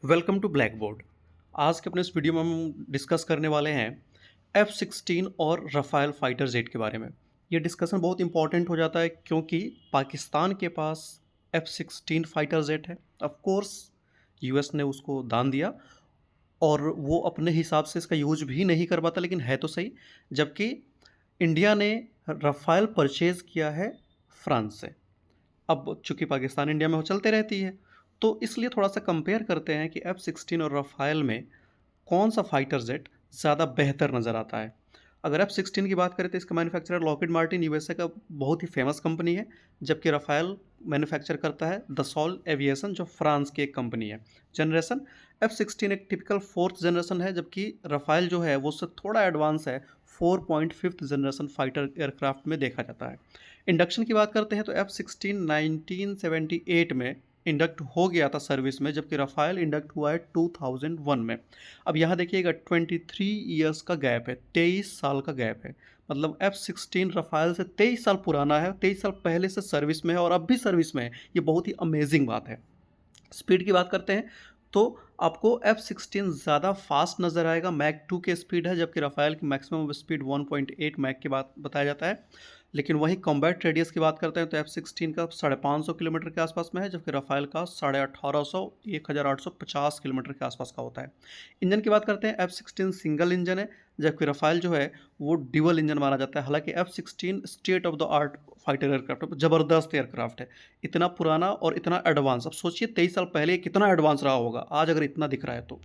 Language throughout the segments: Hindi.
Welcome to black board. आज के अपने इस वीडियो में हम डिस्कस करने वाले हैं F-16 और रफ़ाल फाइटर जेट के बारे में। ये डिस्कशन बहुत इंपॉर्टेंट हो जाता है क्योंकि पाकिस्तान के पास F-16 फाइटर जेट है। ऑफ कोर्स यूएस ने उसको दान दिया और वो अपने हिसाब से इसका यूज भी नहीं कर पाता, लेकिन है तो सही। जबकि इंडिया ने रफ़ाल परचेज़ किया है फ्रांस से। अब चूंकि पाकिस्तान इंडिया में वो चलते रहती है, तो इसलिए थोड़ा सा कंपेयर करते हैं कि F-16 और रफ़ाल में कौन सा फाइटर जेट ज़्यादा बेहतर नज़र आता है। अगर F-16 की बात करें तो इसका मैन्युफैक्चरर लॉकहीड मार्टिन यूएसए का बहुत ही फेमस कंपनी है, जबकि रफ़ाल मैन्युफैक्चर करता है दसॉल्ट एविएशन, जो फ्रांस की एक कंपनी है। जनरेशन F-16 एक टिपिकल फोर्थ जनरेशन है, जबकि रफ़ाल जो है वो उससे थोड़ा एडवांस है, 4.5th जनरेशन फाइटर एयरक्राफ्ट में देखा जाता है। इंडक्शन की बात करते हैं तो F-16 1978 में इंडक्ट हो गया था सर्विस में, जबकि रफ़ाल इंडक्ट हुआ है 2001 में। अब यहाँ देखिएगा 23 ईयर्स का गैप है, 23 साल का गैप है। मतलब F-16 रफ़ाल से 23 साल पुराना है, 23 साल पहले से सर्विस में है और अब भी सर्विस में है। ये बहुत ही अमेजिंग बात है। स्पीड की बात करते हैं तो आपको F-16 ज़्यादा फास्ट नज़र आएगा, मैक 2 की स्पीड है, जबकि रफ़ाल की मैक्सिमम स्पीड 1.8 मैक की बात बताया जाता है। लेकिन वहीं कॉम्बैट रेडियस की बात करते हैं तो F-16 का 550 किलोमीटर के आसपास में है, जबकि रफ़ाल का 1850 1850 किलोमीटर के आसपास का होता है। इंजन की बात करते हैं, F-16 सिंगल इंजन है, जबकि रफ़ाल जो है वो ड्यूअल इंजन माना जाता है। हालांकि F-16 state of the art fighter aircraft है, ज़बरदस्त एयरक्राफ्ट है, इतना पुराना और इतना एडवांस। अब सोचिए 23 साल पहले कितना एडवांस रहा होगा, आज अगर इतना दिख रहा है तो।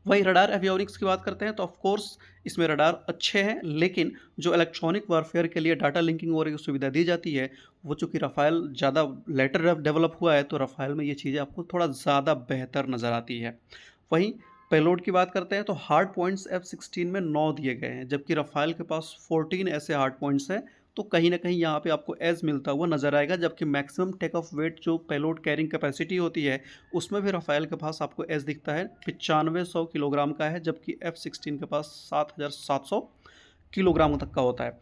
वही रडार एवियोनिक्स की बात करते हैं तो ऑफ कोर्स इसमें रडार अच्छे हैं, लेकिन जो इलेक्ट्रॉनिक वारफेयर के लिए डाटा लिंकिंग और सुविधा दी जाती है, वो चूँकि रफ़ाल ज़्यादा लेटर डेवलप हुआ है, तो रफ़ाल में ये चीज़ें आपको थोड़ा ज़्यादा बेहतर नज़र आती है। वहीं पेलोड की बात करते हैं तो हार्ड पॉइंट्स F-16 में 9 दिए गए हैं, जबकि रफ़ाल के पास 14 ऐसे हार्ड पॉइंट्स हैं। तो कहीं न कहीं यहाँ पे आपको एज मिलता हुआ नज़र आएगा, जबकि मैक्सिमम टेक ऑफ वेट जो पेलोड कैरिंग कैपेसिटी होती है, उसमें भी रफ़ाल के पास आपको एज दिखता है, 9500 किलोग्राम का है, जबकि F-16 के पास 7700 किलोग्राम तक का होता है।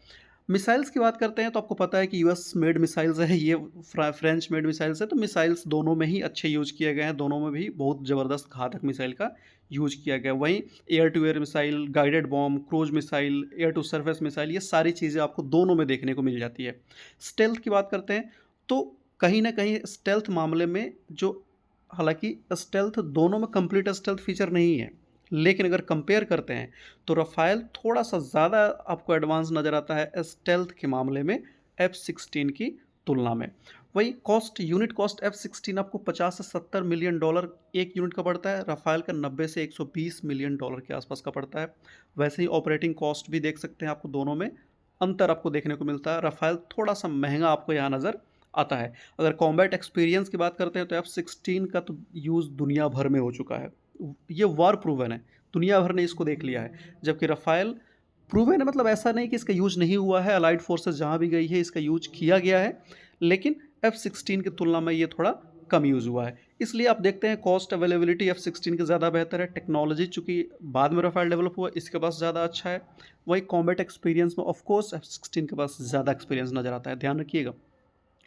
मिसाइल्स की बात करते हैं तो आपको पता है कि यूएस मेड मिसाइल्स है, ये फ्रेंच मेड मिसाइल्स है, तो मिसाइल्स दोनों में ही अच्छे यूज किए गए हैं, दोनों में भी बहुत ज़बरदस्त घातक मिसाइल का यूज किया गया है। वहीं air to air missile, guided bomb, cruise missile, air to surface missile, ये सारी चीज़ें आपको दोनों में देखने को मिल जाती है। स्टेल्थ की बात करते हैं तो कहीं ना कहीं स्टेल्थ मामले में जो, हालांकि स्टेल्थ दोनों में कंप्लीट स्टेल्थ फीचर नहीं है, लेकिन अगर कंपेयर करते हैं तो रफ़ाल थोड़ा सा ज़्यादा आपको एडवांस नज़र आता है स्टेल्थ के मामले में F-16 की तुलना में। वही कॉस्ट, यूनिट कॉस्ट F-16 आपको 50 से 70 मिलियन डॉलर एक यूनिट का पड़ता है, रफ़ाल का 90 से 120 मिलियन डॉलर के आसपास का पड़ता है। वैसे ही ऑपरेटिंग कॉस्ट भी देख सकते हैं, आपको दोनों में अंतर आपको देखने को मिलता है। रफ़ाल थोड़ा सा महंगा आपको यहाँ नज़र आता है। अगर कॉम्बैट एक्सपीरियंस की बात करते हैं तो F-16 का तो यूज़ दुनिया भर में हो चुका है, ये वार प्रूवन है, दुनिया भर ने इसको देख लिया है। जबकि रफ़ाल प्रूवन है, मतलब ऐसा नहीं कि इसका यूज नहीं हुआ है, अलाइड फोर्सेस जहाँ भी गई है इसका यूज किया गया है, लेकिन F-16 की तुलना में ये थोड़ा कम यूज़ हुआ है। इसलिए आप देखते हैं कॉस्ट अवेलेबिलिटी F-16 की ज़्यादा बेहतर है, टेक्नोलॉजी चूँकि बाद में रफ़ाल डेवलप हुआ इसके पास ज़्यादा अच्छा है। वही कॉम्बैट एक्सपीरियंस में ऑफ कोर्स F-16 के पास ज़्यादा एक्सपीरियंस नज़र आता है। ध्यान रखिएगा,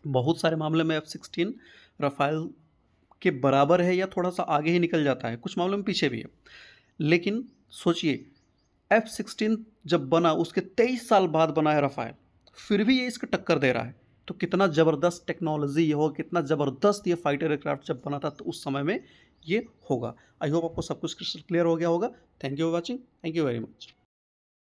बहुत सारे मामले में F-16 रफ़ाल के बराबर है या थोड़ा सा आगे ही निकल जाता है, कुछ मामलों में पीछे भी है। लेकिन सोचिए F-16 जब बना उसके 23 साल बाद बना है रफ़ाल, फिर भी ये इसको टक्कर दे रहा है, तो कितना ज़बरदस्त टेक्नोलॉजी ये होगा, कितना ज़बरदस्त ये फाइटर एयरक्राफ्ट जब बना था तो उस समय में ये होगा। आई होप आपको सब कुछ क्लियर हो गया होगा। Thank you for watching, thank you very much.